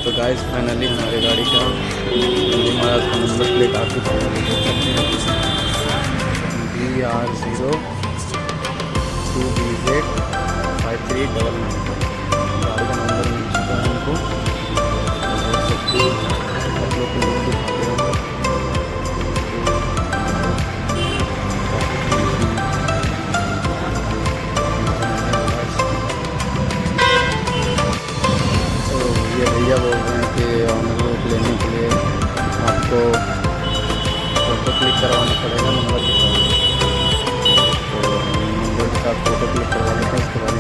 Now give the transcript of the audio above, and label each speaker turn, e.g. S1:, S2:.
S1: तो guys finally हमारी गाड़ी का महाराज का नंबर प्लेट आ चुका है, देख सकते हैं BR02BZ5399 गाड़ी का नंबर मिल चुका है हमको। देख सकते हैं आप लोग को लोग दिखाते हैं। तो ये भैया बोल रहे हैं कि नंबर लेने के लिए आपको फोटो क्लिक करवाना पड़ेगा नंबर के साथ। तो नंबर के साथ फोटो क्लिक करवा लेते हैं, उसके बाद